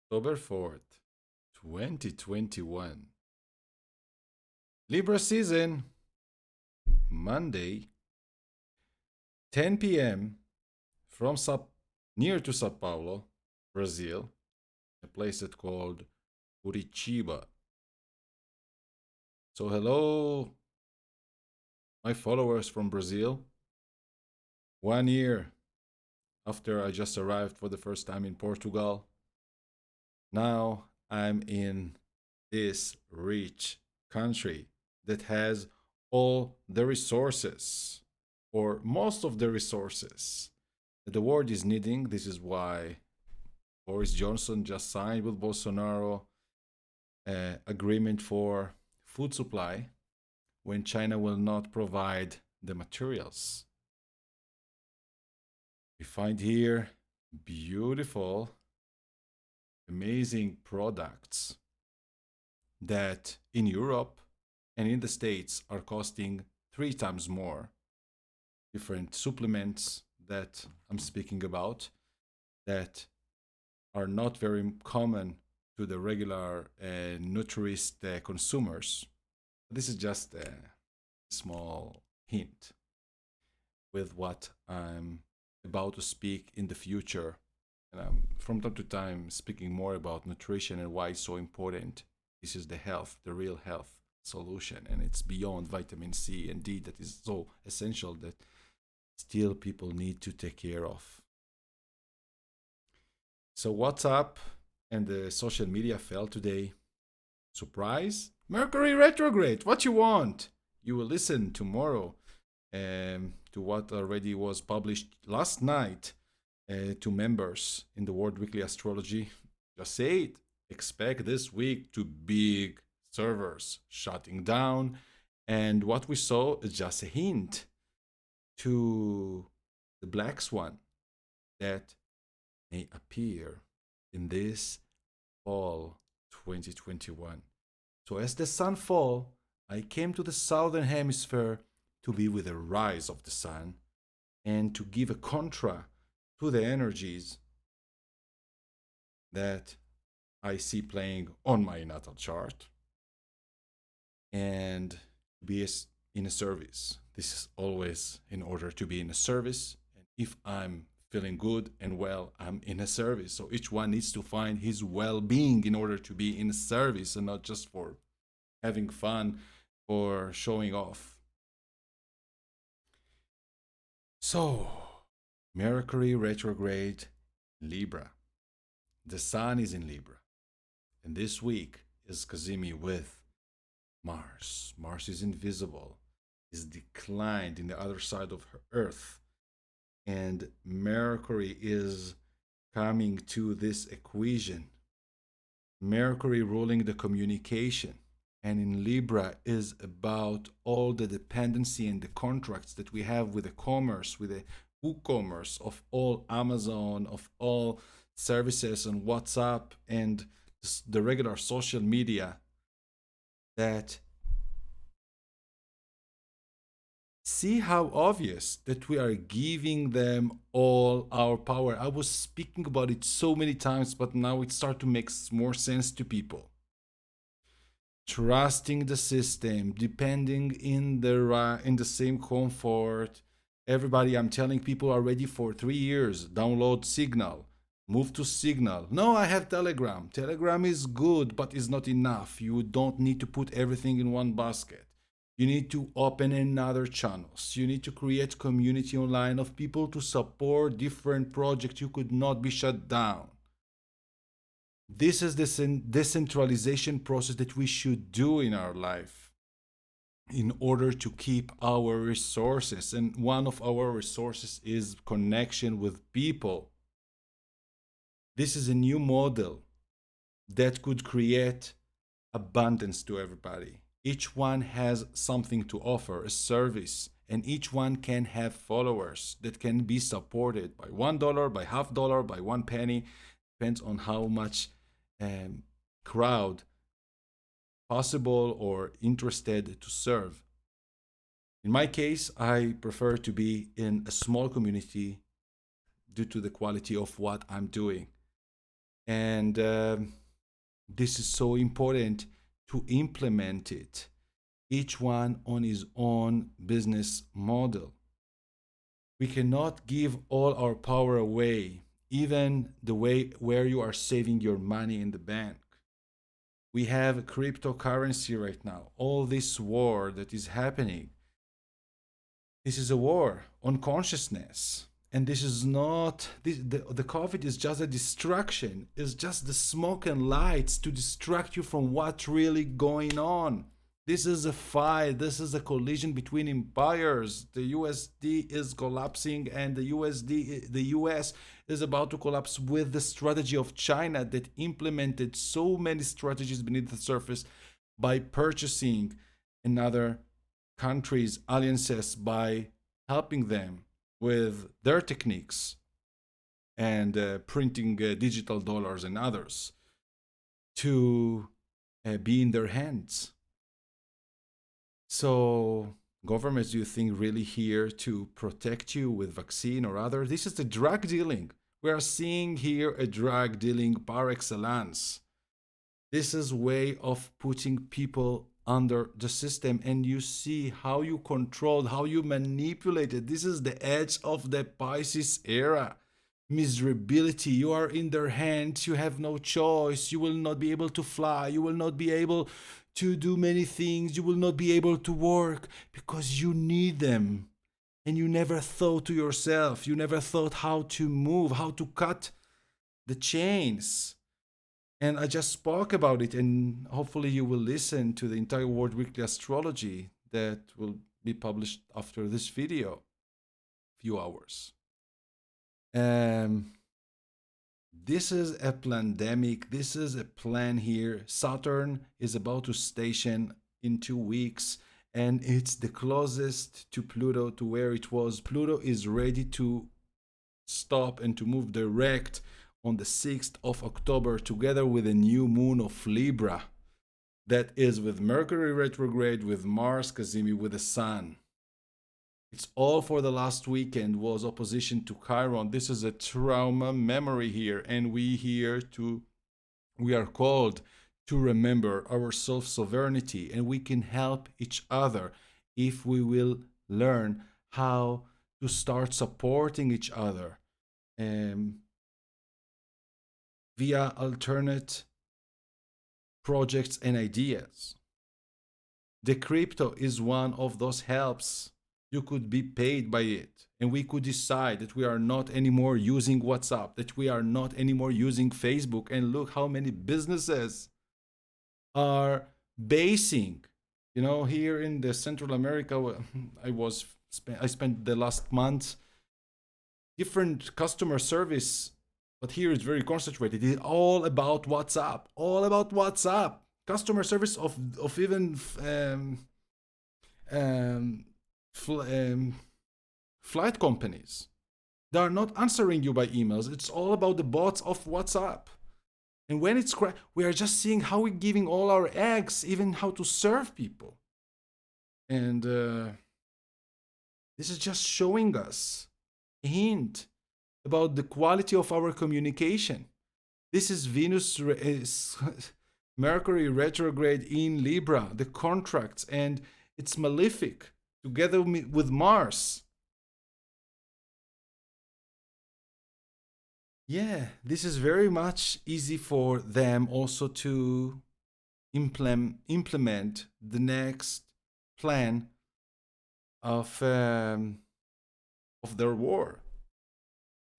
October 4th, 2021. Libra season, Monday, 10 p.m. from near to Sao Paulo, Brazil, a place that's called Curitiba. So hello, my followers from Brazil. 1 year after I just arrived for the first time in Portugal, now I'm in this rich country that has all the resources, or most of the resources that the world is needing. This is why Boris Johnson just signed with Bolsonaro an agreement for food supply when China will not provide the materials. We find here beautiful, amazing products that in Europe and in the States are costing 3 times more. Different supplements that I'm speaking about that are not very common to the regular nutrist consumers. This is just a small hint with what I'm about to speak in the future. And I'm from time to time speaking more about nutrition and why it's so important. This is the health, the real health solution, and it's beyond vitamin C and D that is so essential that still people need to take care of. So what's up? And the social media fell today. Surprise? Mercury Retrograde. What you want? You will listen tomorrow to what already was published last night to members in the World Weekly Astrology. Just say it. Expect this week to big servers shutting down. And what we saw is just a hint to the black swan that may appear in this fall 2021. So as the sun fall, I came to the southern hemisphere to be with the rise of the sun and to give a contra to the energies that I see playing on my natal chart and be in a service. This is always in order to be in a service. And if I'm feeling good and well, I'm in a service. So each one needs to find his well-being in order to be in a service and not just for having fun or showing off. So, Mercury retrograde, Libra. The sun is in Libra. And this week is Kazimi with Mars. Mars is invisible, is declined in the other side of her Earth. And Mercury is coming to this equation. Mercury ruling the communication. And in Libra is about all the dependency and the contracts that we have with the commerce, with the WooCommerce of all Amazon, of all services on WhatsApp and the regular social media that see how obvious that we are giving them all our power. I was speaking about it so many times, but now it starts to make more sense to people. Trusting the system, depending in the same comfort. Everybody, I'm telling people already for 3 years, download Signal, move to Signal. No, I have Telegram. Telegram is good, but it's not enough. You don't need to put everything in one basket. You need to open another channels. You need to create community online of people to support different projects. You could not be shut down. This is the decentralization process that we should do in our life in order to keep our resources. And one of our resources is connection with people. This is a new model that could create abundance to everybody. Each one has something to offer, a service, and each one can have followers that can be supported by $1, by $0.50, by 1 penny. Depends on how much crowd possible or interested to serve. In my case, I prefer to be in a small community due to the quality of what I'm doing. And this is so important to implement it, each one on his own business model. We cannot give all our power away, even the way where you are saving your money in the bank. We have cryptocurrency right now. All this war that is happening, this is a war on consciousness. And this is not the COVID is just a distraction. It's just the smoke and lights to distract you from what's really going on. This is a fight. This is a collision between empires. The USD is collapsing, and the US is about to collapse with the strategy of China that implemented so many strategies beneath the surface by purchasing another countries' alliances, by helping them with their techniques and printing digital dollars and others to be in their hands. So governments, do you think, really here to protect you with vaccine or other? This is the drug dealing. We are seeing here a drug dealing par excellence. This is way of putting people under the system, and you see how you controlled, how you manipulated. This is the edge of the Pisces era. Miserability. You are in their hands. You have no choice. You will not be able to fly. You will not be able to do many things. You will not be able to work because you need them. And you never thought to yourself. You never thought how to move, how to cut the chains. And I just spoke about it, and hopefully you will listen to the entire World Weekly Astrology that will be published after this video, few hours. This is a pandemic. This is a plan here. Saturn is about to station in 2 weeks, and it's the closest to Pluto, to where it was. Pluto is ready to stop and to move direct on the 6th of October, together with a new moon of Libra that is with Mercury retrograde, with Mars Cazimi, with the Sun. It's all for the last weekend was opposition to Chiron. This is a trauma memory here, and we are called to remember our self-sovereignty, and we can help each other if we will learn how to start supporting each other via alternate projects and ideas. The crypto is one of those helps. You could be paid by it, and we could decide that we are not anymore using WhatsApp, that we are not anymore using Facebook. And look how many businesses are basing, here in the Central America. I spent the last month different customer service, but here it's very concentrated. It's all about WhatsApp, all about WhatsApp. Customer service of even flight companies. They are not answering you by emails. It's all about the bots of WhatsApp. And when it's we are just seeing how we're giving all our eggs, even how to serve people. And this is just showing us a hint about the quality of our communication. This is Mercury retrograde in Libra, the contracts, and it's malefic together with Mars. Yeah, this is very much easy for them also to implement the next plan of their war.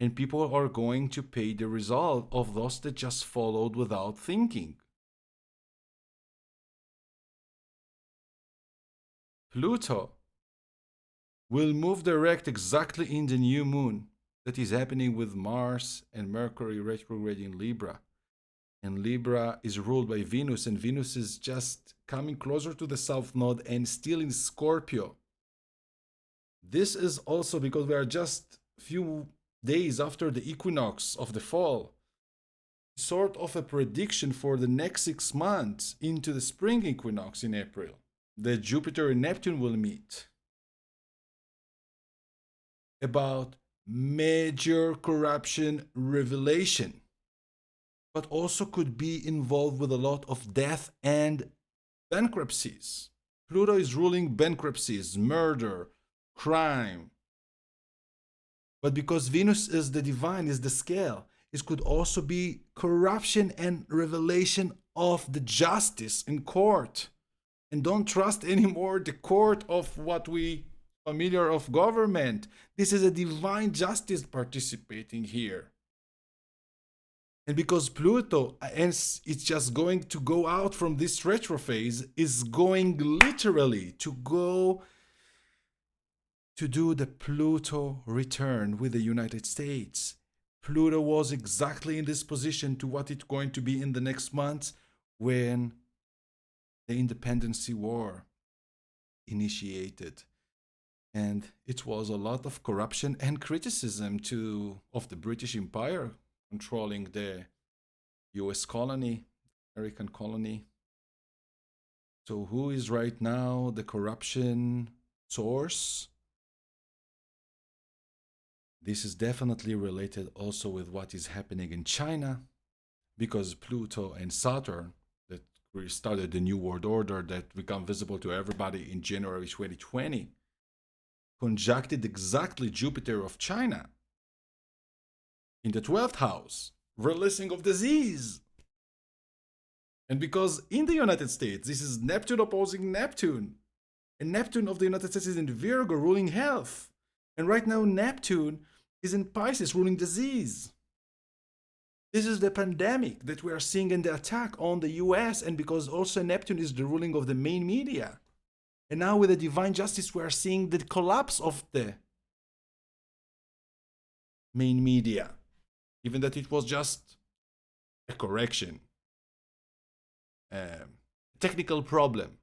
And people are going to pay the result of those that just followed without thinking. Pluto will move direct exactly in the new moon that is happening with Mars and Mercury retrograde in Libra. And Libra is ruled by Venus, and Venus is just coming closer to the South Node and still in Scorpio. This is also because we are just few days after the equinox of the fall. Sort of a prediction for the next 6 months into the spring equinox in April. The Jupiter and Neptune will meet. About major corruption revelation. but also could be involved with a lot of death and bankruptcies. Pluto is ruling bankruptcies, murder, crime. But because Venus is the divine, is the scale, it could also be corruption and revelation of the justice in court. And don't trust anymore the court of what we familiar of government. This is a divine justice participating here. And because Pluto, and it's just going to go out from this retro phase, is going literally to go to do the Pluto return with the United States. Pluto was exactly in this position to what it's going to be in the next months when the Independence War initiated. And it was a lot of corruption and criticism of the British Empire controlling the US colony, American colony. So who is right now the corruption source? This is definitely related also with what is happening in China, because Pluto and Saturn, that started the New World Order that became visible to everybody in January 2020, conjuncted exactly Jupiter of China in the 12th house, releasing of disease. And because in the United States, this is Neptune opposing Neptune. And Neptune of the United States is in Virgo, ruling health. And right now, Neptune is in Pisces, ruling disease. This is the pandemic that we are seeing in the attack on the US, and because also Neptune is the ruling of the main media. And now with the divine justice, we are seeing the collapse of the main media, even that it was just a correction, technical problem.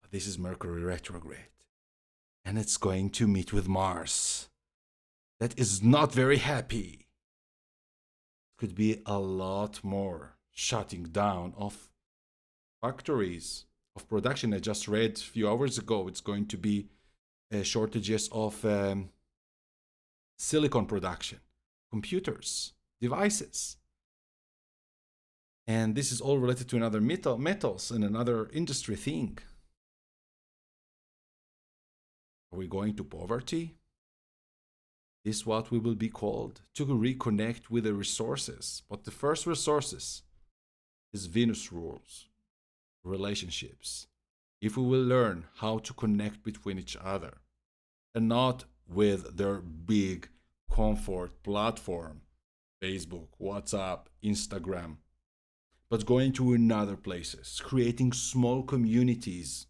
But this is Mercury retrograde, and it's going to meet with Mars. That is not very happy. Could be a lot more shutting down of factories, of production. I just read a few hours ago it's going to be shortages of silicon production, computers, devices. And this is all related to another metals and another industry thing. Are we going to poverty? Is what we will be called to reconnect with the resources. But the first resources is Venus rules, relationships. If we will learn how to connect between each other and not with their big comfort platform, Facebook, WhatsApp, Instagram, but going to another places, creating small communities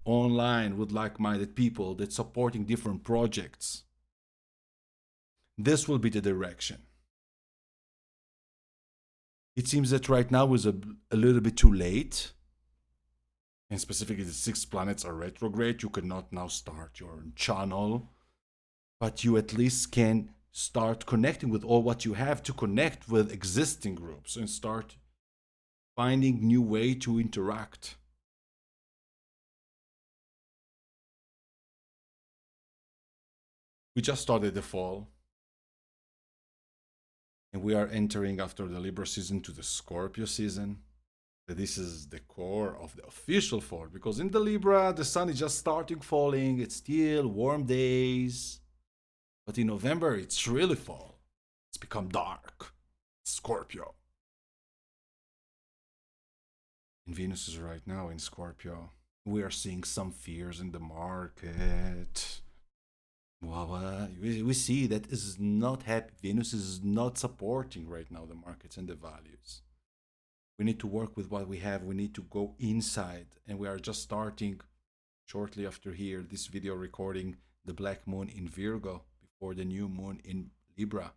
online with like-minded people that supporting different projects. This will be the direction. It seems that right now is a little bit too late. And specifically the 6 planets are retrograde. You cannot now start your channel. But you at least can start connecting with all what you have to connect with existing groups and start finding new way to interact. We just started the fall. And we are entering after the Libra season to the Scorpio season. This is the core of the official fall, because in the Libra, the sun is just starting falling. It's still warm days. But in November, it's really fall. It's become dark. Scorpio. And Venus is right now in Scorpio. We are seeing some fears in the market. Well, we see that is not happy. Venus is not supporting right now the markets and the values. We need to work with what we have. We need to go inside. And we are just starting shortly after here, this video recording the black moon in Virgo before the new moon in Libra.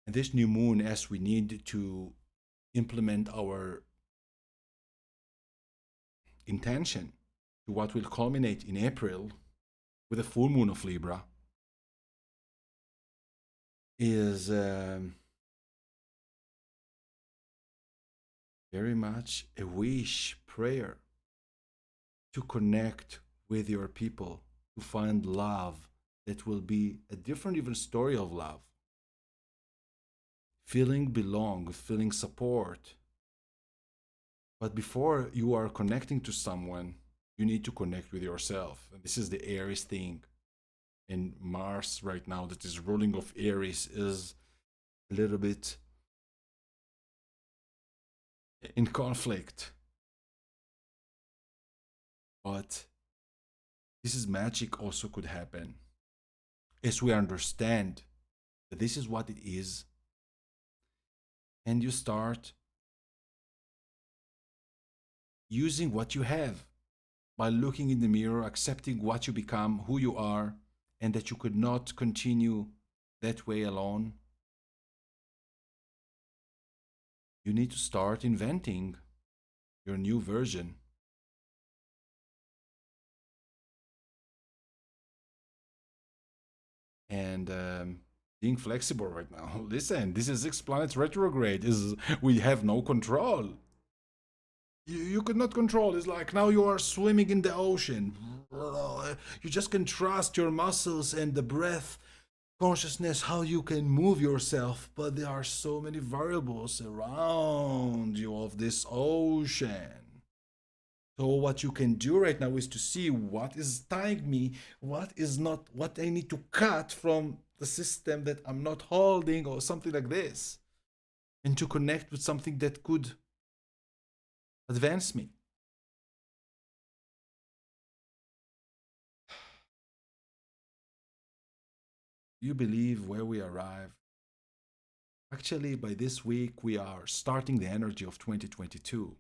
And this new moon, as we need to implement our intention to what will culminate in April with a full moon of Libra, is very much a wish, prayer to connect with your people, to find love that will be a different even story of love. feeling belong, feeling support. But before you are connecting to someone, you need to connect with yourself. And this is the Aries thing. And Mars right now, that is ruling of Aries, is a little bit in conflict. But this is magic also could happen as we understand that this is what it is, and you start using what you have by looking in the mirror, accepting what you become, who you are, and that you could not continue that way alone. You need to start inventing your new version. And being flexible right now. Listen, this is 6 planets retrograde. Is we have no control. You could not control. It's like now you are swimming in the ocean. You just can trust your muscles and the breath, consciousness, how you can move yourself. But there are so many variables around you of this ocean. So what you can do right now is to see what is tying me, what is not, what I need to cut from the system that I'm not holding or something like this, and to connect with something that could advance me. You believe where we arrive? Actually, by this week, we are starting the energy of 2022.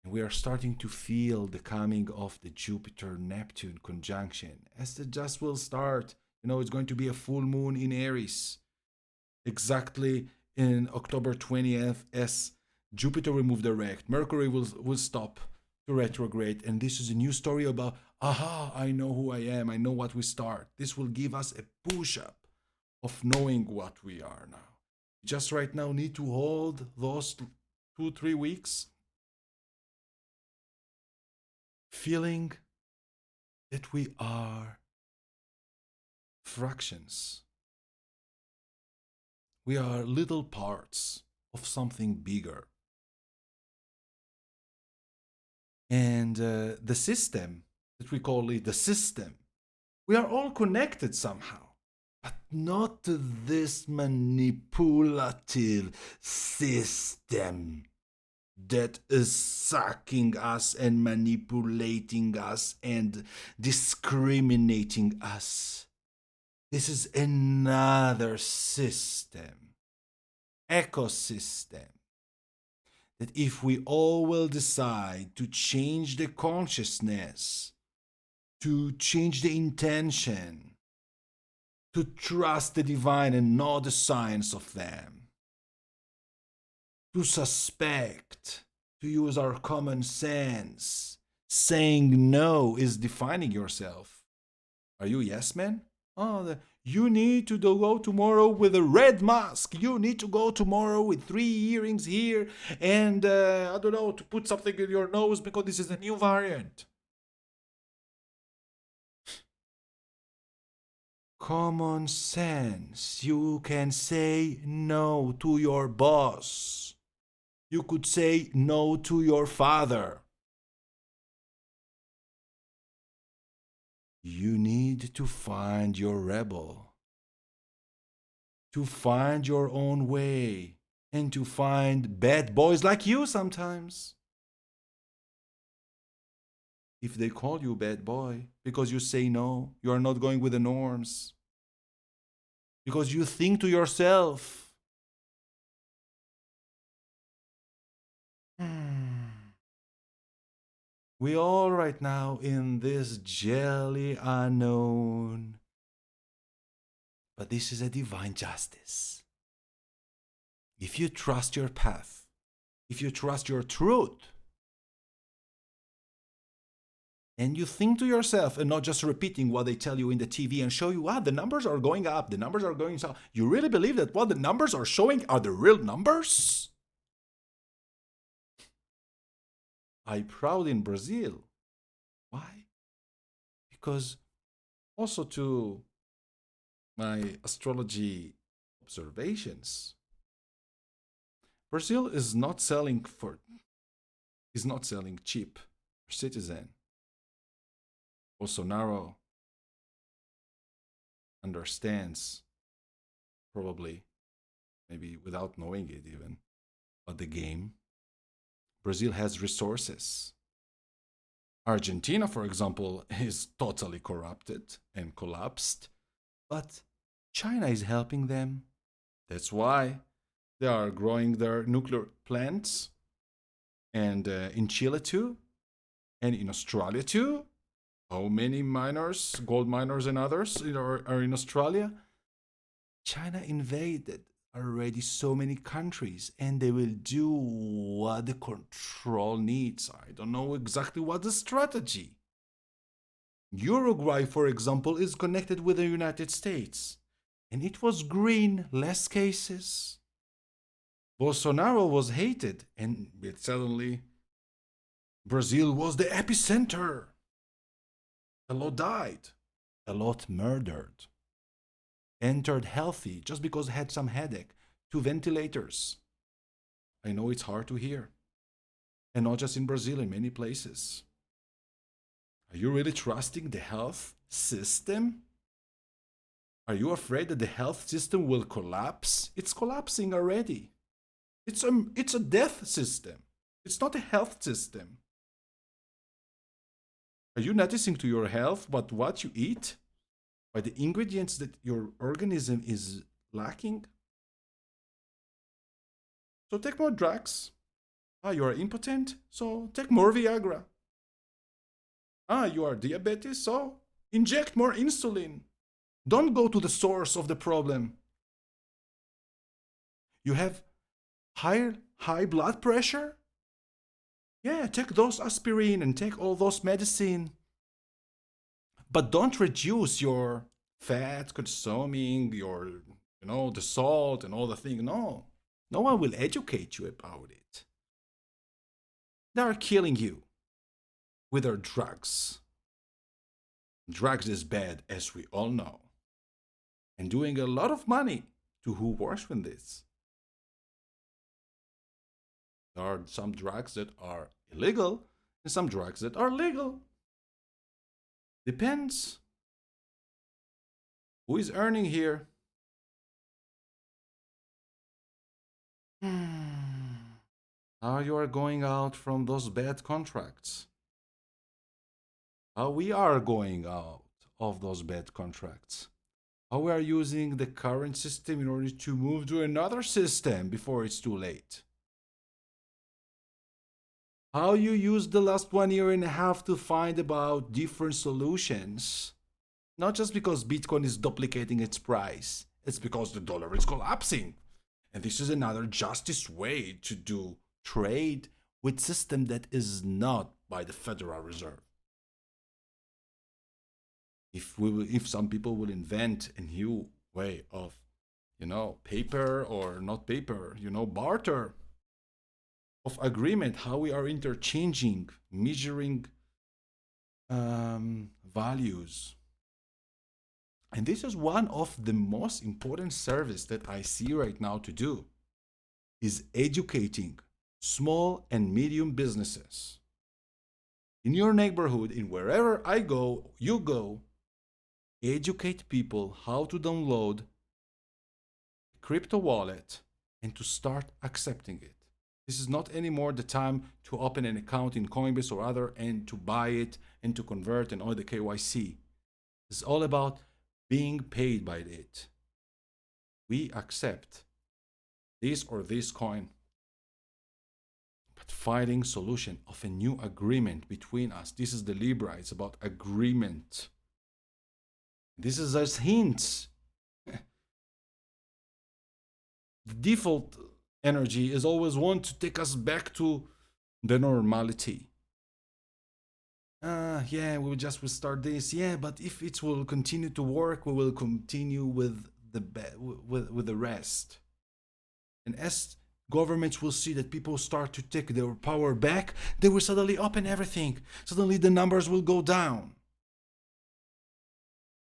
And we are starting to feel the coming of the Jupiter-Neptune conjunction. As it just will start, it's going to be a full moon in Aries. Exactly in October 20th, as Jupiter will move direct, Mercury will stop to retrograde, and this is a new story about, I know who I am, I know what we start. This will give us a push-up of knowing what we are now. Just right now need to hold those 2-3 weeks, feeling that we are fractions. We are little parts of something bigger. And the system, that we call it the system, we are all connected somehow, but not to this manipulative system that is sucking us and manipulating us and discriminating us. This is another system, ecosystem, that if we all will decide to change the consciousness, to change the intention, to trust the divine and not the science of them, to suspect, to use our common sense. Saying no is defining yourself. Are you a yes man? You need to go tomorrow with a red mask. You need to go tomorrow with 3 earrings here and, I don't know, to put something in your nose because this is a new variant. Common sense. You can say no to your boss. You could say no to your father. You need to find your rebel, to find your own way, and to find bad boys like you sometimes. If they call you bad boy because you say no, you are not going with the norms, because you think to yourself, we all right now in this jelly unknown. But this is a divine justice. If you trust your path, if you trust your truth, and you think to yourself and not just repeating what they tell you in the TV and show you, the numbers are going up, the numbers are going down. You really believe that what the numbers are showing are the real numbers? I'm proud in Brazil. Why? Because also to my astrology observations. Brazil is not selling cheap for citizen. Bolsonaro understands, probably, maybe without knowing it even, but the game. Brazil has resources. Argentina, for example, is totally corrupted and collapsed, but China is helping them. That's why they are growing their nuclear plants, and in Chile too, and in Australia too. How many miners, gold miners and others are in Australia? China invaded already so many countries, and they will do what the control needs. I don't know exactly what the strategy. Uruguay, for example, is connected with the United States, and it was green, less cases. Bolsonaro was hated, and suddenly Brazil was the epicenter. A lot died, a lot murdered. Entered healthy just because had some headache. 2 ventilators. I know it's hard to hear. And not just in Brazil, in many places. Are you really trusting the health system? Are you afraid that the health system will collapse? It's collapsing already. It's a death system. It's not a health system. Are you noticing to your health but what you eat? By the ingredients that your organism is lacking? So take more drugs. You are impotent, so take more Viagra. You are diabetes, so inject more insulin. Don't go to the source of the problem. You have high blood pressure? Yeah, take those aspirin and take all those medicine. But don't reduce your fat consuming, the salt and all the thing. No. No one will educate you about it. They are killing you with their drugs. Drugs is bad, as we all know. And doing a lot of money to who works with this. There are some drugs that are illegal and some drugs that are legal. Depends. Who is earning here? How you are going out from those bad contracts? How we are going out of those bad contracts? How we are using the current system in order to move to another system before it's too late? How you used the last 1.5 years to find about different solutions? Not just because Bitcoin is duplicating its price. It's because the dollar is collapsing. And this is another justice way to do trade with system that is not by the Federal Reserve. If some people will invent a new way of, paper or not paper, barter, of agreement, how we are interchanging, measuring values. And this is one of the most important service that I see right now to do, is educating small and medium businesses. In your neighborhood, in wherever I go, you go, educate people how to download a crypto wallet and to start accepting it. This is not anymore the time to open an account in Coinbase or other and to buy it and to convert and all the KYC. It's all about being paid by it. We accept this or this coin, but finding solution of a new agreement between us. This is the Libra. It's about agreement. This is as hints. The default energy is always want to take us back to the normality. Yeah, we will just restart this. Yeah, but if it will continue to work, we will continue with the rest. And as governments will see that people start to take their power back, they will suddenly open everything. Suddenly the numbers will go down.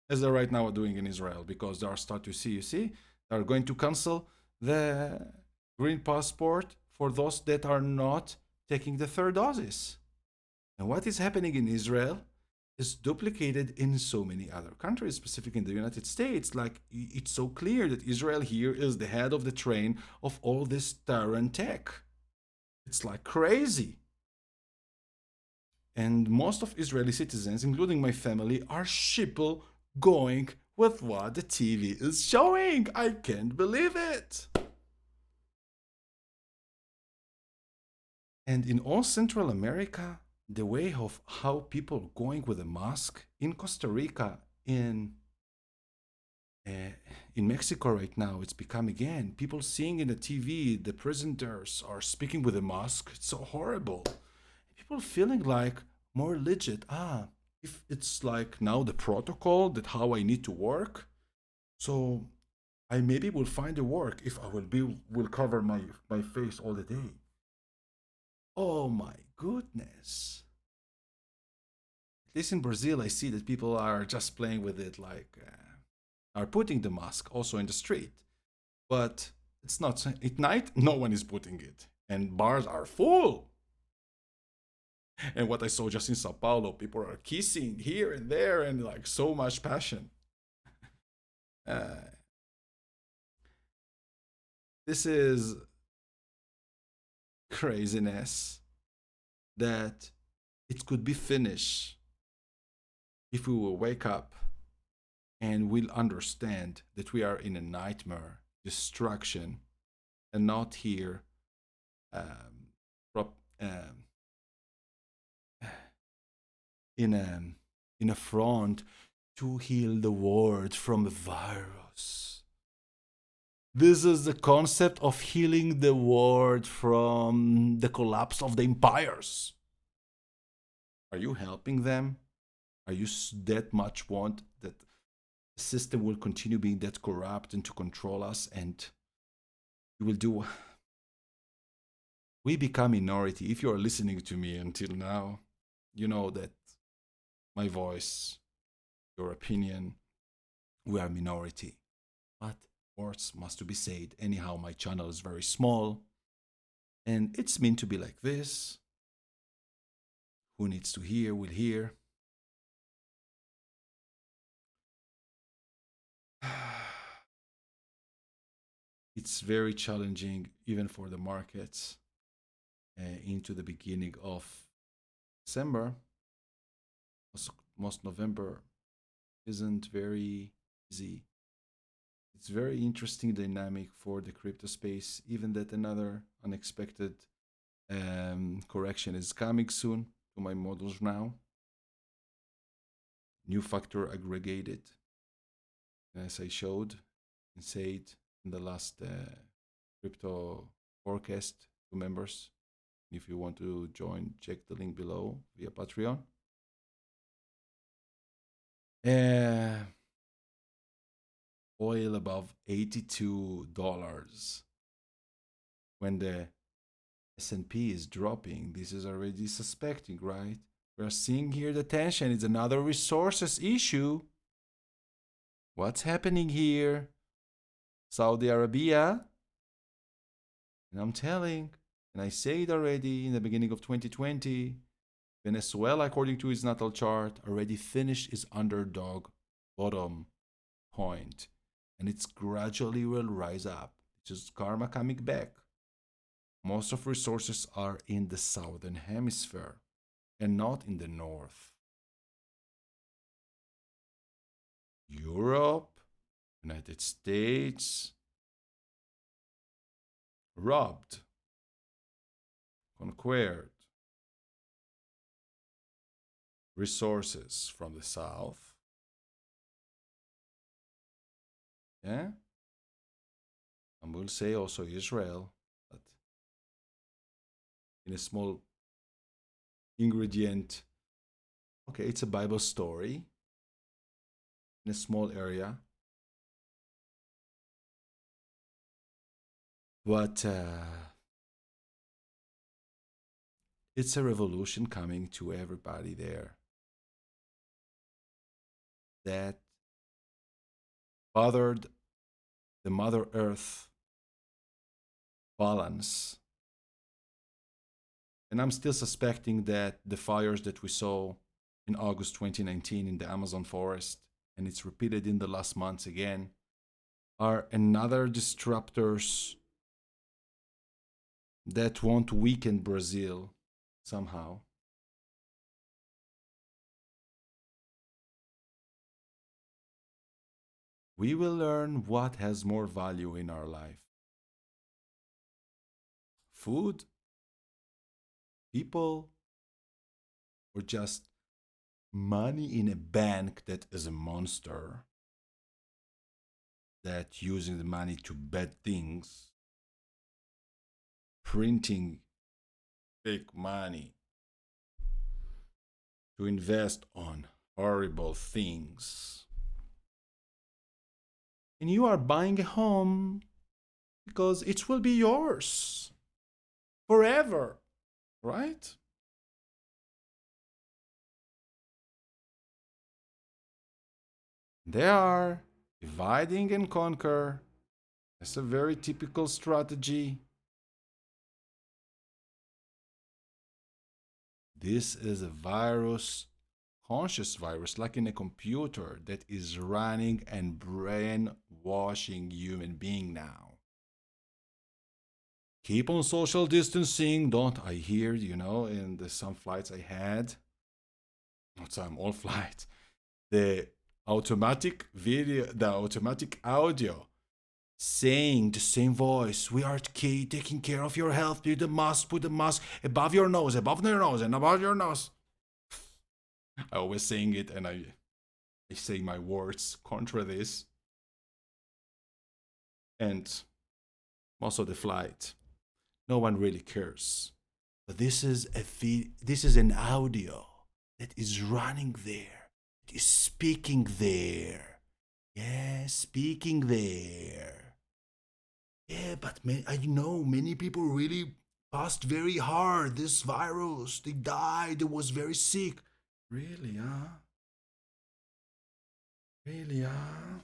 As they're right now doing in Israel, because they are start to see, They are going to cancel the green passport for those that are not taking the third doses. And what is happening in Israel is duplicated in so many other countries, specifically in the United States. Like, it's so clear that Israel here is the head of the train of all this tyrant tech. It's like crazy. And most of Israeli citizens, including my family, are sheeple going with what the TV is showing. I can't believe it. And in all Central America, the way of how people going with a mask in Costa Rica, uh, in Mexico right now, it's become again people seeing in the TV the presenters are speaking with a mask. It's so horrible. People feeling like more legit. If it's like now the protocol that how I need to work, so I maybe will find a work if I will cover my face all the day. Oh my goodness. At least in Brazil, I see that people are just playing with it, like are putting the mask also in the street. But it's not at night. No one is putting it, and bars are full. And what I saw just in Sao Paulo, people are kissing here and there, and like so much passion. Uh, this is craziness that it could be finished if we will wake up and we'll understand that we are in a nightmare, destruction, and not here um, um, in a front to heal the world from a virus. This is the concept of healing the world from the collapse of the empires. Are you helping them? Are you that much want that the system will continue being that corrupt and to control us, and you will do? We become minority. If you are listening to me until now, you know that my voice, your opinion, we are minority. But words must to be said. Anyhow, my channel is very small, and it's meant to be like this. Who needs to hear will hear. It's very challenging, even for the markets, into the beginning of December. Most November isn't very easy. It's very interesting dynamic for the crypto space, even that another unexpected correction is coming soon to my models now. New factor aggregated, as I showed and said in the last crypto forecast to members. If you want to join, check the link below via Patreon. Oil above $82. When the S&P is dropping, this is already suspecting, right? We're seeing here the tension. It's another resources issue. What's happening here? Saudi Arabia. And I'm telling, and I say it already in the beginning of 2020, Venezuela, according to its natal chart, already finished its underdog bottom point. And it's gradually will rise up. It's just karma coming back. Most of resources are in the southern hemisphere and not in the north. Europe, United States, robbed, conquered resources from the south. Yeah? And we'll say also Israel, but in a small ingredient. Okay, it's a Bible story in a small area. But it's a revolution coming to everybody there that bothered the Mother Earth balance. And I'm still suspecting that the fires that we saw in August 2019 in the Amazon forest, and it's repeated in the last months again, are another disruptors that want to weaken Brazil somehow. We will learn what has more value in our life: food, people, or just money in a bank that is a monster that using the money to bad things, printing fake money to invest on horrible things. And you are buying a home because it will be yours forever, right? They are dividing and conquer. That's a very typical strategy. This is a virus, conscious virus, like in a computer, that is running and brainwashing human being now. Keep on social distancing. Don't I hear, in some flights I had, not some, all flights, the automatic video, the automatic audio saying the same voice, we are taking care of your health, put the mask above your nose, and above your nose. I always saying it, and I say my words contra this. And most of the flight, no one really cares. But this is an audio that is running there. It is speaking there. Yeah, speaking there. Yeah, but I know many people really passed very hard this virus. They died. They was very sick. Really, huh? Really, huh?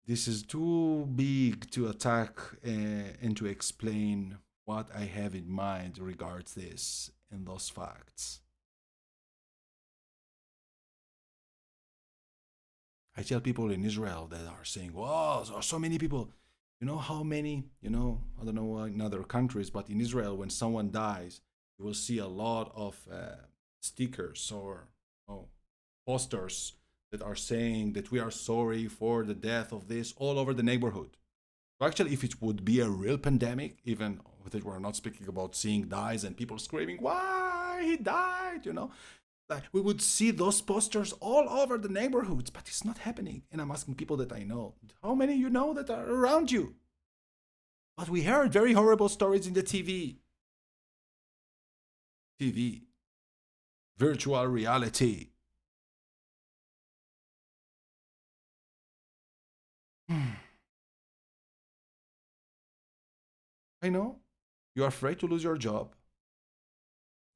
This is too big to attack and to explain what I have in mind regards this and those facts. I tell people in Israel that are saying, "Wow, there are so many people." You know how many? I don't know in other countries, but in Israel, when someone dies, you will see a lot of stickers or posters that are saying that we are sorry for the death of this all over the neighborhood. So actually, if it would be a real pandemic, even that we're not speaking about seeing dies and people screaming, "Why he died?" Like we would see those posters all over the neighborhoods, but it's not happening. And I'm asking people that I know, how many you know that are around you? But we heard very horrible stories in the TV. TV. Virtual reality. I know. You're afraid to lose your job.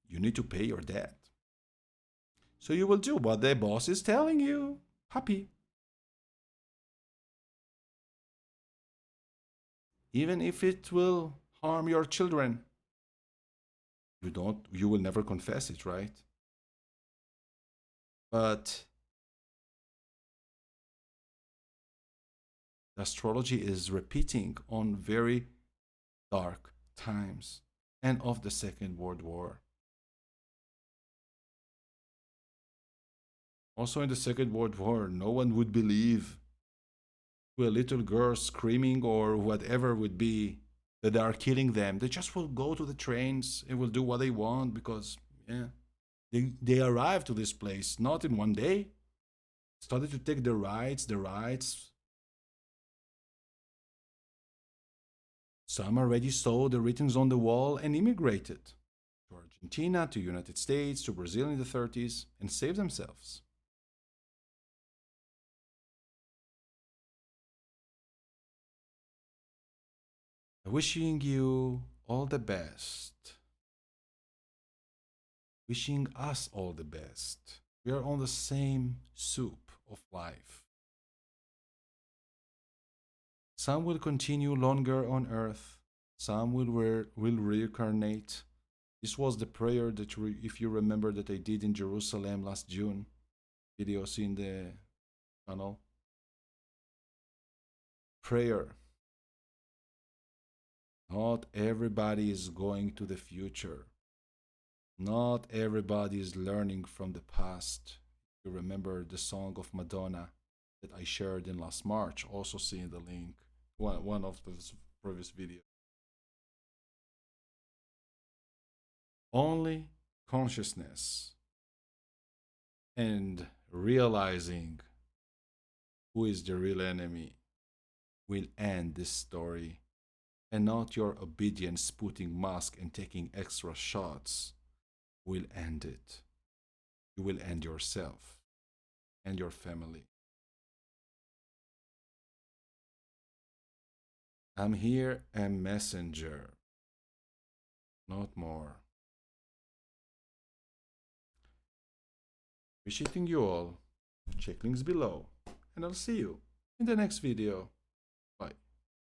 You need to pay your debt. So you will do what the boss is telling you. Happy. Even if it will harm your children. You will never confess it, right? But astrology is repeating on very dark times and of the Second World War. Also in the Second World War, no one would believe to a little girl screaming or whatever would be that they are killing them. They just will go to the trains and will do what they want because, yeah, they arrived to this place not in one day. Started to take the rights. Some already saw the writings on the wall and immigrated to Argentina, to United States, to Brazil in the 30s and saved themselves. Wishing you all the best. Wishing us all the best. We are on the same soup. of life. Some will continue longer on earth, some will reincarnate. This was the prayer that, if you remember, that I did in Jerusalem last June. Videos in the channel. Prayer. Not everybody is going to the future. Not everybody is learning from the past. You remember the song of Madonna that I shared in last March, also seeing the link, one of the previous videos. Only consciousness and realizing who is the real enemy will end this story, and not your obedience putting mask and taking extra shots will end it. You will end yourself and your family. I'm here a messenger, not more. Appreciating you all. Check links below, and I'll see you in the next video.